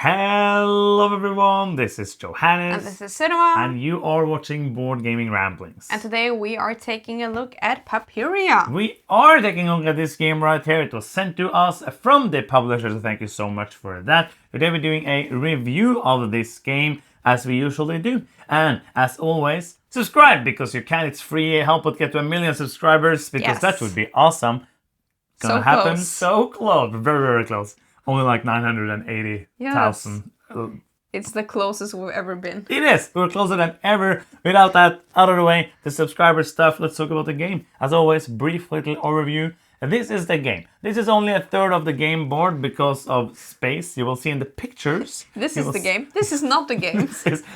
Hello everyone, this is Johannes. And this is Cinema. And you are watching Board Gaming Ramblings. And today we are taking a look at Papyria. We are taking a look at this game right here. It was sent to us from the publisher, so thank you so much for that. Today we're doing a review of this game, as we usually do. And as always, subscribe because you can. It's free. Help us get to 1 million subscribers because that would be awesome. Gonna happen so close. Very, very close. Only like 980,000. It's the closest we've ever been. It is. We're closer than ever. Without that out of the way, the subscriber stuff, let's talk about the game. As always, brief little overview. This is the game. This is only a third of the game board because of space. You will see in the pictures. This is the game. This is not the game.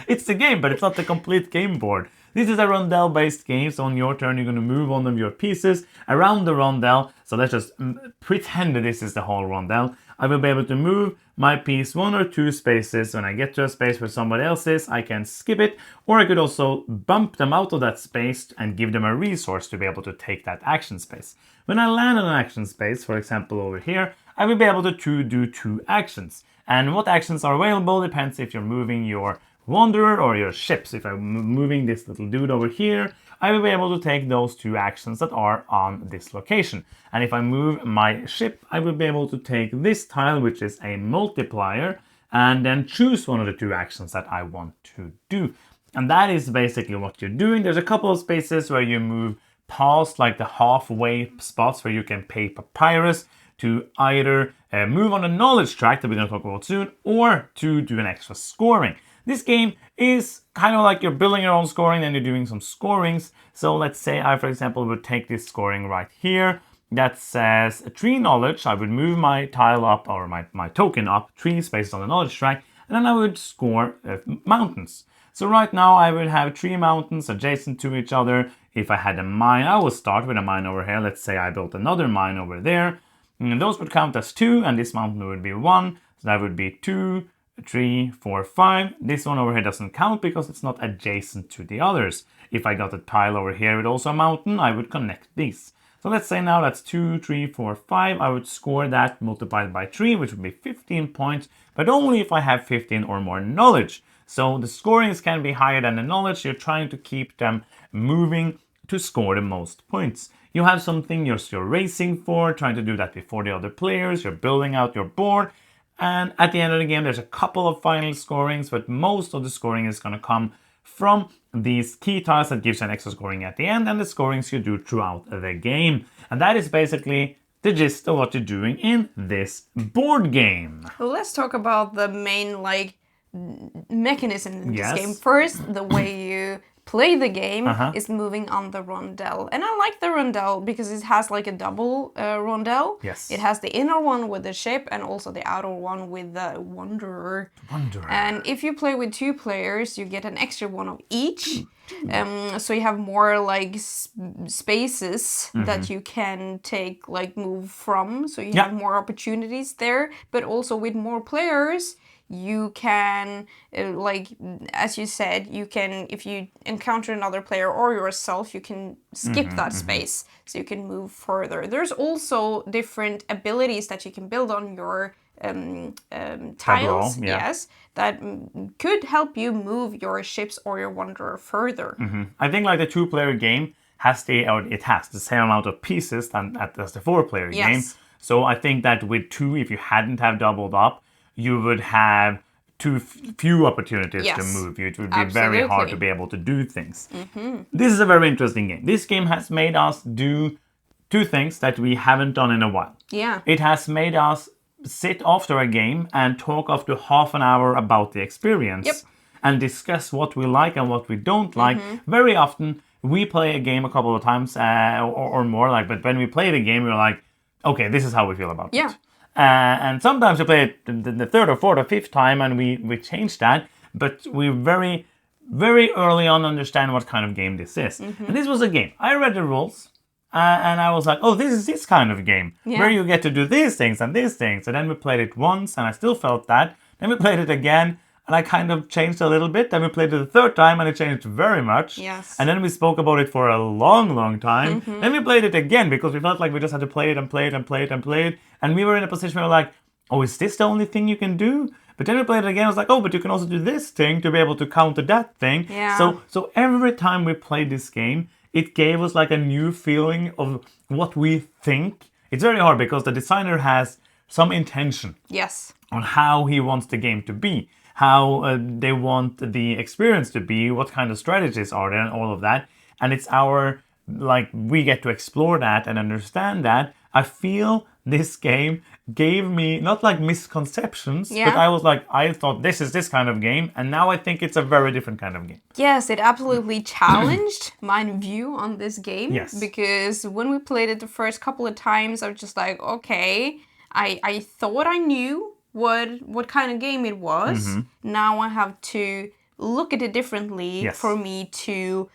It's the game, but it's not the complete game board. This is a rondel-based game, so on your turn you're going to move one of your pieces around the rondel. So let's just pretend that this is the whole rondel. I will be able to move my piece 1 or 2 spaces. When I get to a space where somebody else is, I can skip it, or I could also bump them out of that space and give them a resource to be able to take that action space. When I land on an action space, for example over here, I will be able to do 2 actions. And what actions are available depends if you're moving your wanderer or your ships. If I'm moving this little dude over here, I will be able to take those 2 actions that are on this location. And if I move my ship, I will be able to take this tile, which is a multiplier, and then choose one of the 2 actions that I want to do. And that is basically what you're doing. There's a couple of spaces where you move past like the halfway spots where you can pay papyrus to either move on a knowledge track that we're going to talk about soon, or to do an extra scoring. This game is kind of like you're building your own scoring and you're doing some scorings. So let's say I, for example, would take this scoring right here that says 3 knowledge. I would move my tile up, or my token up 3 spaces on the knowledge track, and then I would score mountains. So right now I would have 3 mountains adjacent to each other. If I had a mine, I would start with a mine over here. Let's say I built another mine over there. And those would count as 2, and this mountain would be 1. So that would be 2, 3, 4, 5. This one over here doesn't count because it's not adjacent to the others. If I got a tile over here with also a mountain, I would connect these. So let's say now that's 2, 3, 4, 5. I would score that multiplied by 3, which would be 15 points, but only if I have 15 or more knowledge. So the scorings can be higher than the knowledge. You're trying to keep them moving to score the most points. You have something you're racing for, trying to do that before the other players. You're building out your board. And at the end of the game, there's a couple of final scorings, but most of the scoring is going to come from these key tiles that gives an extra scoring at the end, and the scorings you do throughout the game. And that is basically the gist of what you're doing in this board game. Well, let's talk about the main mechanism in this game. First, the way you play the game is moving on the rondel. And I like the rondel because it has like a double rondel. Yes. It has the inner one with the ship and also the outer one with the wanderer. And if you play with 2 players, you get an extra one of each. So you have more like spaces that you can take, like move from. So you have more opportunities there. But also with more players, you can, as you said, you can, if you encounter another player or yourself, you can skip that space, so you can move further. There's also different abilities that you can build on your tiles, that could help you move your ships or your wanderer further. I think like the 2-player game has it has the same amount of pieces as the 4-player game. So I think that with 2, if you hadn't have doubled up, you would have too few opportunities to move. It would be very hard to be able to do things. This is a very interesting game. This game has made us do 2 things that we haven't done in a while. It has made us sit after a game and talk after half an hour about the experience and discuss what we like and what we don't like. Very often we play a game a couple of times or more, but when we play the game, we're like, okay, this is how we feel about it. And sometimes we play it the 3rd or 4th or 5th time and we change that, but we very, very early on understand what kind of game this is. And this was a game. I read the rules and I was like, oh, this is this kind of game where you get to do these things and these things. And then we played it once and I still felt that. Then we played it again and I kind of changed a little bit. Then we played it the 3rd time and it changed very much. And then we spoke about it for a long, long time. Then we played it again because we felt like we just had to play it and play it and play it and play it. And we were in a position where we were like, oh, is this the only thing you can do? But then we played it again. I was like, oh, but you can also do this thing to be able to counter that thing. Yeah. So every time we played this game, it gave us like a new feeling of what we think. It's very hard because the designer has some intention Yes. on how he wants the game to be, how they want the experience to be, what kind of strategies are there, and all of that. And it's our, like, we get to explore that and understand that. I feel this game gave me, not like misconceptions, but I was like, I thought this is this kind of game, and now I think it's a very different kind of game. Yes, it absolutely challenged my view on this game. Yes. Because when we played it the first couple of times, I was just like, okay, I thought I knew what kind of game it was. Now I have to look at it differently for me to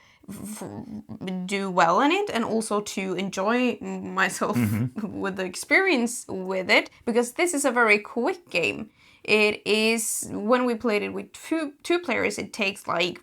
do well in it and also to enjoy myself with the experience with it, because this is a very quick game. It is, when we played it with two players, it takes like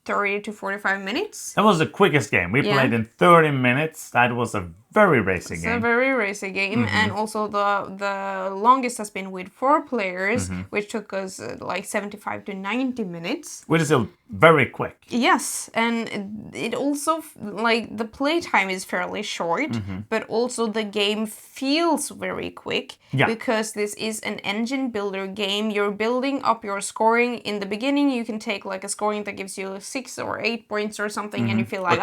30 to 45 minutes. That was the quickest game. We played in 30 minutes. That was a very racy game. It's a very racy game. And also the longest has been with 4 players, which took us like 75 to 90 minutes. Which is still very quick. Yes, and it also, like, the playtime is fairly short, but also the game feels very quick, because this is an engine builder game. You're building up your scoring. In the beginning, you can take like a scoring that gives you 6 or 8 points or something, and you feel like,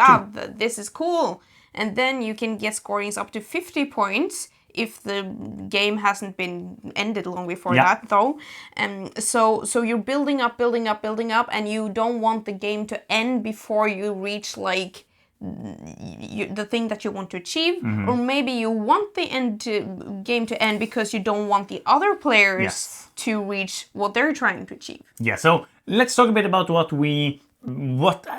this is cool. And then you can get scorings up to 50 points if the game hasn't been ended long before that, though. So you're building up, and you don't want the game to end before you reach like the thing that you want to achieve, or maybe you want the game to end because you don't want the other players to reach what they're trying to achieve. Yeah, so let's talk a bit about what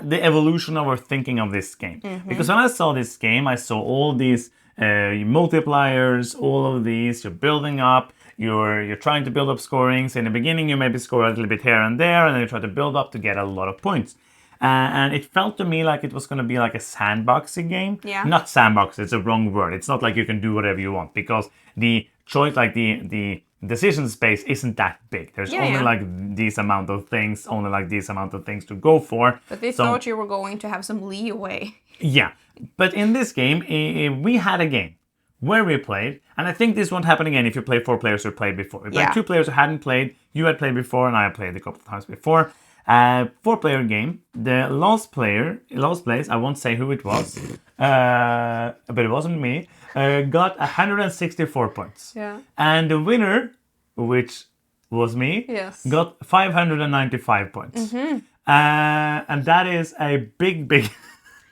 the evolution of our thinking of this game. Because when I saw this game, I saw all these multipliers, all of these, you're building up, you're trying to build up scorings. In the beginning, you maybe score a little bit here and there, and then you try to build up to get a lot of points. And it felt to me like it was going to be like a sandboxing game. Yeah. Not sandbox, it's a wrong word. It's not like you can do whatever you want, because the choice, like the decision space isn't that big. There's only like these amount of things, to go for. But they thought you were going to have some leeway. Yeah, but in this game, we had a game where we played, and I think this won't happen again if you play 4 players who played before. We played 2 players who hadn't played, you had played before, and I had played a couple of times before. 4-player game. The last place, I won't say who it was, but it wasn't me, got 164 points. Yeah. And the winner, which was me, got 595 points. And that is a big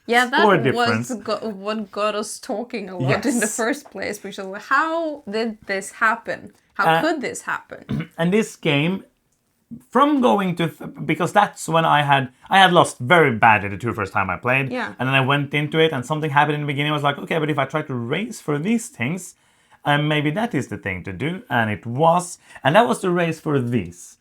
score difference. That was what got us talking a lot in the first place. Because how did this happen? How could this happen? And this game, from going to because that's when I had lost very badly the 2 first time I played, and then I went into it and something happened in the beginning. I was like, okay, but if I try to race for these things, maybe that is the thing to do, and it was, and that was the race for these,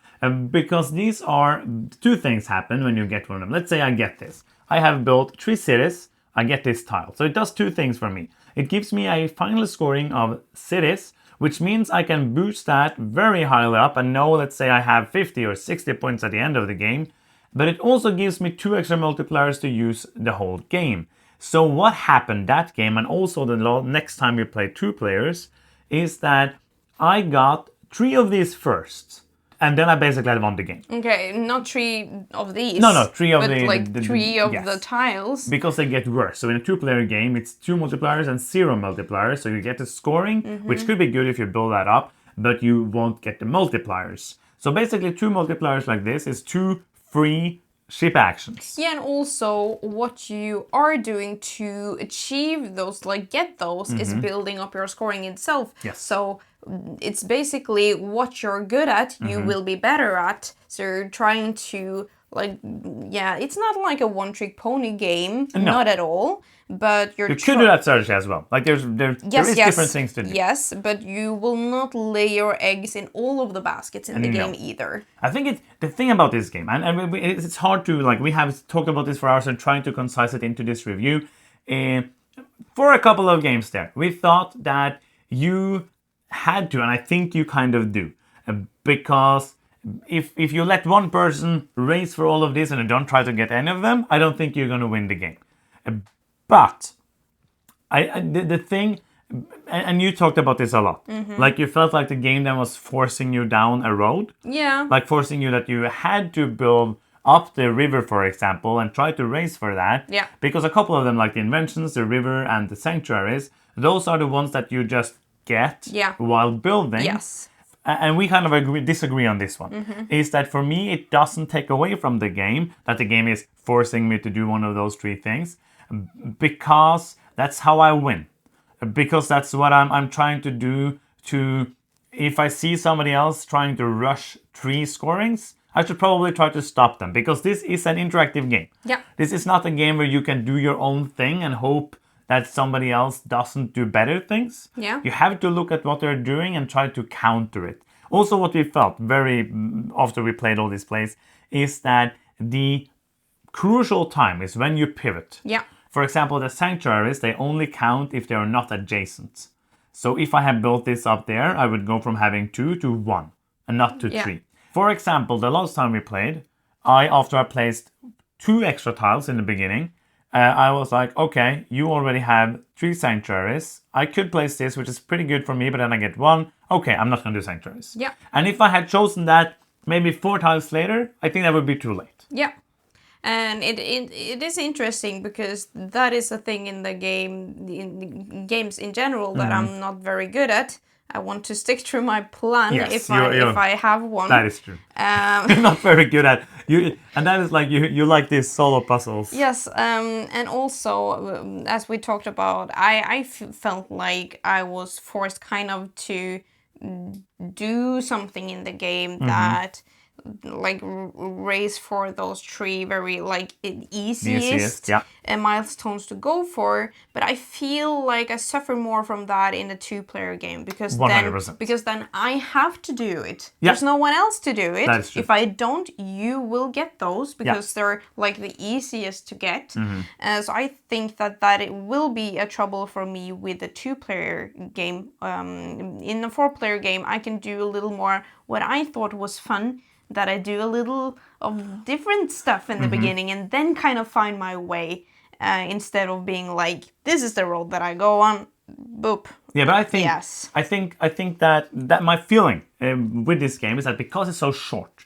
because these are 2 things happen when you get one of them. Let's say I get this. I have built 3 cities. I get this tile, so it does 2 things for me. It gives me a final scoring of cities, which means I can boost that very highly up and know, let's say I have 50 or 60 points at the end of the game. But it also gives me 2 extra multipliers to use the whole game. So what happened that game, and also the next time we played 2 players, is that I got 3 of these first. And then I basically had won the game. Okay, not 3 of these. No, 3 of but the... like 3 of the tiles. Because they get worse. So in a 2-player game, it's 2 multipliers and 0 multipliers. So you get the scoring, which could be good if you build that up, but you won't get the multipliers. So basically 2 multipliers like this is 2 free ship actions. Yeah, and also what you are doing to achieve those, like get those, is building up your scoring itself. Yes. So it's basically what you're good at, you will be better at. So you're trying to, like, it's not like a one-trick pony game, not at all. But you could do that strategy as well. Like there is different things to do. Yes, but you will not lay your eggs in all of the baskets in the game either. I think it's the thing about this game, and it's hard to, like, we have talked about this for hours and trying to concise it into this review. For a couple of games there, we thought that you had to, and I think you kind of do, because if you let one person race for all of this and you don't try to get any of them, I don't think you're going to win the game. But the thing, and you talked about this a lot, like you felt like the game then was forcing you down a road. Yeah. Like forcing you that you had to build up the river, for example, and try to race for that. Yeah. Because a couple of them, like the inventions, the river, and the sanctuaries, those are the ones that you just get while building. Yes. And we kind of disagree on this one. Is that for me, it doesn't take away from the game that the game is forcing me to do one of those three things, because that's how I win. Because that's what I'm trying to do. If I see somebody else trying to rush 3 scorings, I should probably try to stop them, because this is an interactive game. Yeah. This is not a game where you can do your own thing and hope that somebody else doesn't do better things. Yeah. You have to look at what they're doing and try to counter it. Also, what we felt after we played all these plays is that the crucial time is when you pivot. Yeah. For example, the sanctuaries, they only count if they are not adjacent. So if I had built this up there, I would go from having 2 to 1 and not to 3. For example, the last time we played, after I placed 2 extra tiles in the beginning, I was like, okay, you already have 3 sanctuaries. I could place this, which is pretty good for me, but then I get 1. Okay, I'm not going to do sanctuaries. Yeah. And if I had chosen that maybe 4 tiles later, I think that would be too late. Yeah. And it is interesting, because that is a thing in the game, in games in general, that I'm not very good at. I want to stick to my plan if I have one. That is true. You're not very good at you, and that is like you like these solo puzzles. Yes, and also as we talked about, I felt like I was forced kind of to do something in the game that like race for those 3 very like easiest milestones to go for, but I feel like I suffer more from that in a 2-player game, because 100%. then I have to do it. Yeah. There's no one else to do it. That is true. If I don't, you will get those, because they're like the easiest to get. So I think that it will be a trouble for me with a 2-player game. In a 4-player game, I can do a little more what I thought was fun, that I do a little of different stuff in the beginning and then kind of find my way, instead of being like, this is the road that I go on, boop. Yeah, but I think that my feeling with this game is that because it's so short,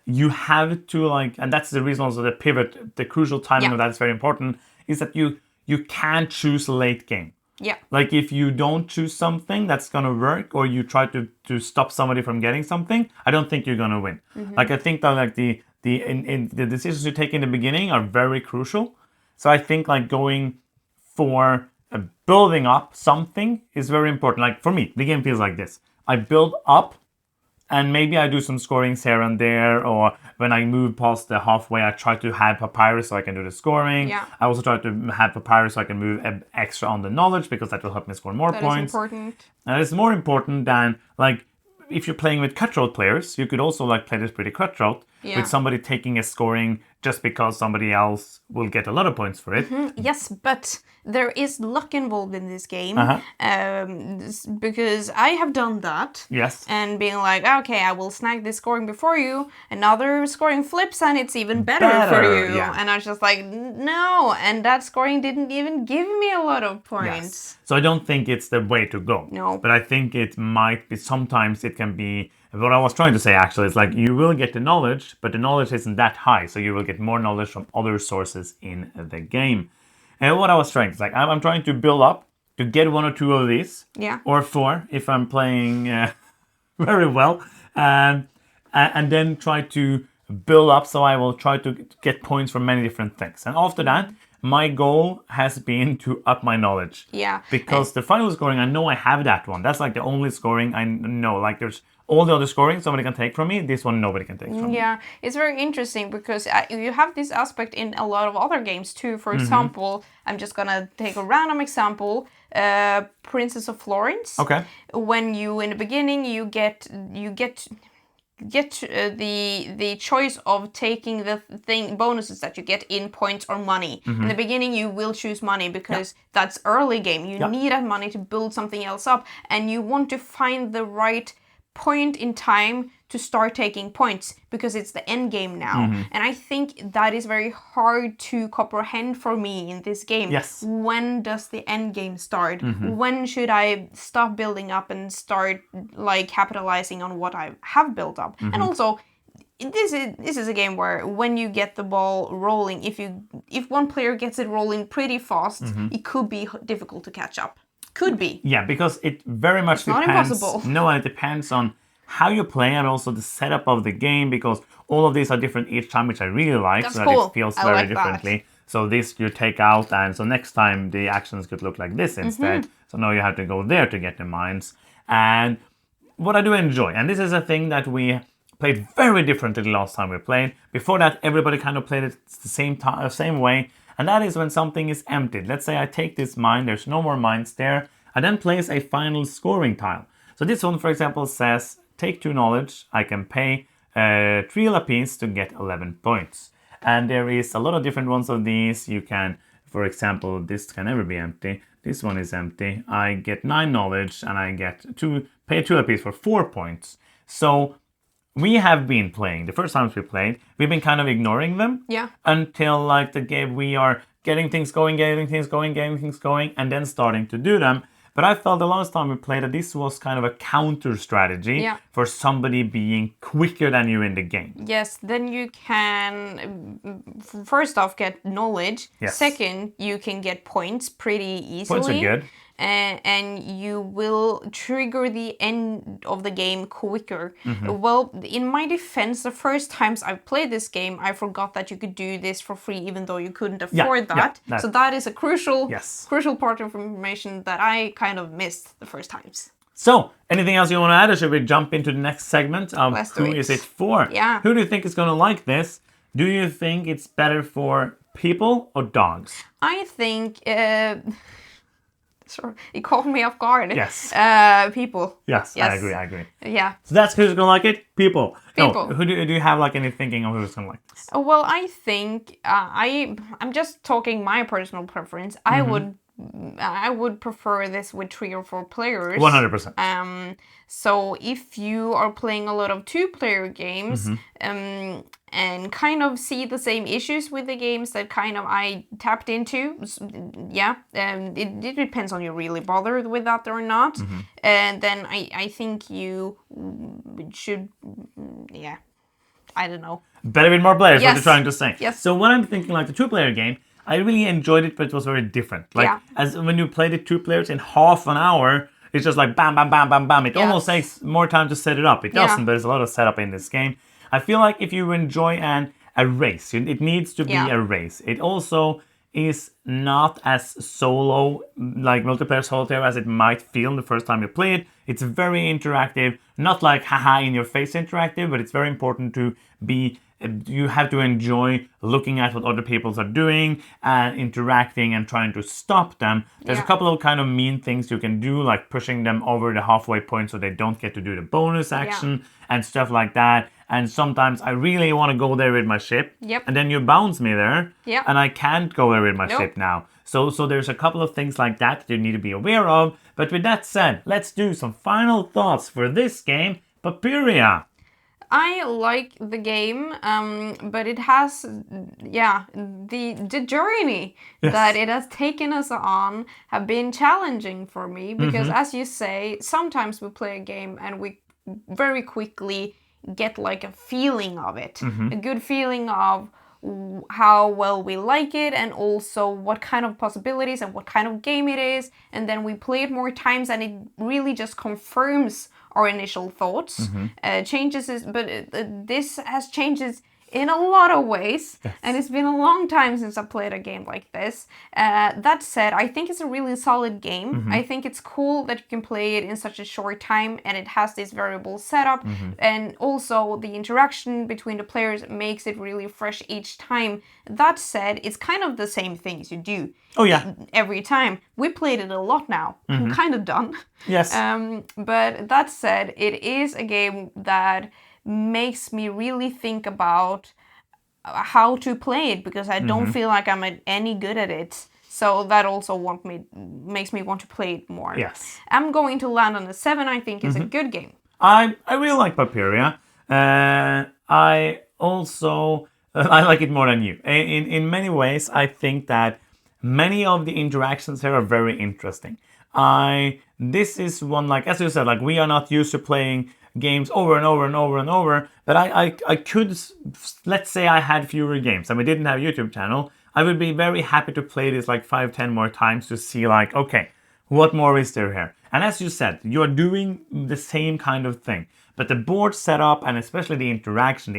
you have to and that's the reason also the pivot, the crucial timing of that is very important, is that you can't choose late game. Yeah. Like if you don't choose something that's gonna work, or you try to stop somebody from getting something, I don't think you're gonna win. Like I think that like the decisions you take in the beginning are very crucial. So I think like going for building up something is very important. Like for me, the game feels like this. I build up, and maybe I do some scorings here and there, or when I move past the halfway, I try to have Papyrus so I can do the scoring. Yeah. I also try to have Papyrus so I can move extra on the knowledge, because that will help me score more points. That is important. And it's more important than, like, if you're playing with cutthroat players, you could also, like, play this pretty cutthroat with somebody taking a scoring just because somebody else will get a lot of points for it. Yes, but there is luck involved in this game, because I have done that. Yes. And being like, okay, I will snag this scoring before you. Another scoring flips and it's even better for you. Yeah. And I was just like, no. And that scoring didn't even give me a lot of points. Yes. So I don't think it's the way to go. No. But I think it might be, sometimes it can be, what I was trying to say actually is like you will get the knowledge, but the knowledge isn't that high. So you will get more knowledge from other sources in the game. And what I was trying to say, I'm trying to build up to get 1 or 2 of these. Yeah. Or 4 if I'm playing very well. And then try to build up, so I will try to get points from many different things. And after that, my goal has been to up my knowledge. Yeah. Because the final scoring, I know I have that one. That's like the only scoring I know. Like there's all the other scoring somebody can take from me. This one nobody can take from me. Yeah, it's very interesting because you have this aspect in a lot of other games too. For example, I'm just gonna take a random example. Princess of Florence. Okay. When you in the beginning you get the choice of taking the bonuses that you get in points or money. In the beginning you will choose money because that's early game. You need that money to build something else up, and you want to find the right point in time to start taking points because it's the end game now. And I think that is very hard to comprehend for me in this game. Yes. When does the end game start? When should I stop building up and start like capitalizing on what I have built up? And also, this is a game where when you get the ball rolling, if one player gets it rolling pretty fast, it could be difficult to catch up. Could be. Yeah, because it very much depends. Not impossible. No, it depends on how you play and also the setup of the game, because all of these are different each time, which I really like. That's so cool. That it feels I very like differently. that. So this you take out, and so next time the actions could look like this instead. So now you have to go there to get the mines. And what I do enjoy, and this is a thing that we played very differently the last time we played. Before that, everybody kind of played it the same way, and that is when something is emptied. Let's say I take this mine, there's no more mines there. I then place a final scoring tile. So this one, for example, says, take 2 knowledge, I can pay 3 apiece to get 11 points. And there is a lot of different ones of these. You can, for example, this can never be empty. This one is empty. I get 9 knowledge and I get pay 2 apiece for 4 points. So we have been playing, the first times we played, we've been kind of ignoring them. Yeah. Until like the game, we are getting things going, and then starting to do them. But I felt the last time we played that this was kind of a counter strategy for somebody being quicker than you in the game. Yes, then you can, first off, get knowledge. Yes. Second, you can get points pretty easily. Points are good. And you will trigger the end of the game quicker. Well, in my defense, the first times I played this game, I forgot that you could do this for free, even though you couldn't afford that. So that is a crucial part of information that I kind of missed the first times. So, anything else you want to add, or should we jump into the next segment of who is it for? Yeah. Who do you think is going to like this? Do you think it's better for people or dogs? I think... Sorry, it caught me off guard. Yes. People. Yes, I agree. Yeah. So that's who's gonna like it? People. People. No, who do you have like any thinking of who's gonna like this? Well, I think I'm just talking my personal preference. I would prefer this with 3 or 4 players. 100%. So if you are playing a lot of 2-player games, and kind of see the same issues with the games that kind of I tapped into, it depends on you really bothered with that or not. And then I think you should, I don't know. Better with more players, what you're trying to say. Yes. So what I'm thinking, like the 2-player game, I really enjoyed it, but it was very different. Like as when you played it 2 players in half an hour, it's just like bam, bam, bam, bam, bam. It almost takes more time to set it up. It doesn't, but there's a lot of setup in this game. I feel like if you enjoy a race, it needs to be a race. It also is not as solo, like multiplayer solitaire, as it might feel the first time you play it. It's very interactive, not like haha in your face interactive, but it's very important to be, you have to enjoy looking at what other people are doing and interacting and trying to stop them. There's a couple of kind of mean things you can do, like pushing them over the halfway point so they don't get to do the bonus action and stuff like that. And sometimes I really want to go there with my ship. And then you bounce me there. And I can't go there with my ship now. So there's a couple of things like that you need to be aware of. But with that said, let's do some final thoughts for this game, Papyria. I like the game, but it has, the journey that it has taken us on have been challenging for me. Because as you say, sometimes we play a game and we very quickly get like a feeling of it, a good feeling of how well we like it, and also what kind of possibilities and what kind of game it is. And then we play it more times and it really just confirms our initial thoughts. This has changes in a lot of ways, and it's been a long time since I played a game like this. That said, I think it's a really solid game. I think it's cool that you can play it in such a short time, and it has this variable setup, and also the interaction between the players makes it really fresh each time. That said, it's kind of the same things you do every time. We played it a lot now. I'm kind of done. But that said, it is a game that makes me really think about how to play it, because I don't feel like I'm any good at it. So that also makes me want to play it more. I'm going to land on a 7. I think it's a good game. I really like Papyria. I also I like it more than you. In many ways, I think that many of the interactions here are very interesting. This is one, like as you said, like we are not used to playing games over and over and over and over. But I could, let's say I had fewer games and we didn't have a YouTube channel, I would be very happy to play this like 5-10 more times to see like, okay, what more is there here? And as you said, you're doing the same kind of thing. But the board setup and especially the interaction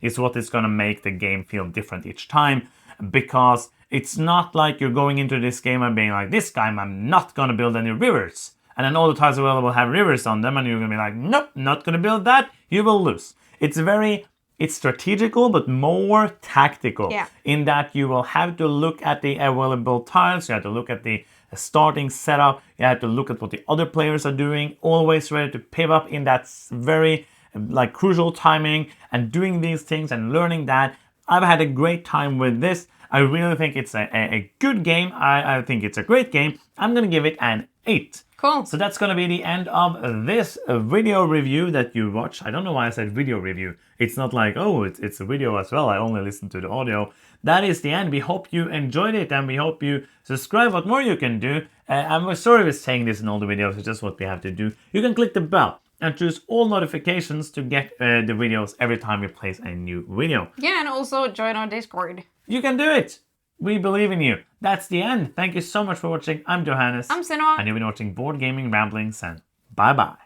is what is going to make the game feel different each time. Because it's not like you're going into this game and being like, this time I'm not going to build any rivers. And then all the tiles available have rivers on them and you're going to be like, nope, not going to build that. You will lose. It's strategical, but more tactical. Yeah. In that you will have to look at the available tiles, you have to look at the starting setup, you have to look at what the other players are doing, always ready to pivot in that very like crucial timing and doing these things and learning that. I've had a great time with this. I really think it's a good game. I think it's a great game. I'm going to give it an 8. Cool. So that's going to be the end of this video review that you watched. I don't know why I said video review. It's not like, oh, it's a video as well. I only listen to the audio. That is the end. We hope you enjoyed it and we hope you subscribe. What more you can do. I'm sorry for saying this in all the videos. It's just what we have to do. You can click the bell and choose all notifications to get the videos every time we place a new video. Yeah, and also join our Discord. You can do it. We believe in you. That's the end. Thank you so much for watching. I'm Johannes. I'm Senua. And you've been watching Board Gaming Ramblings, and bye-bye.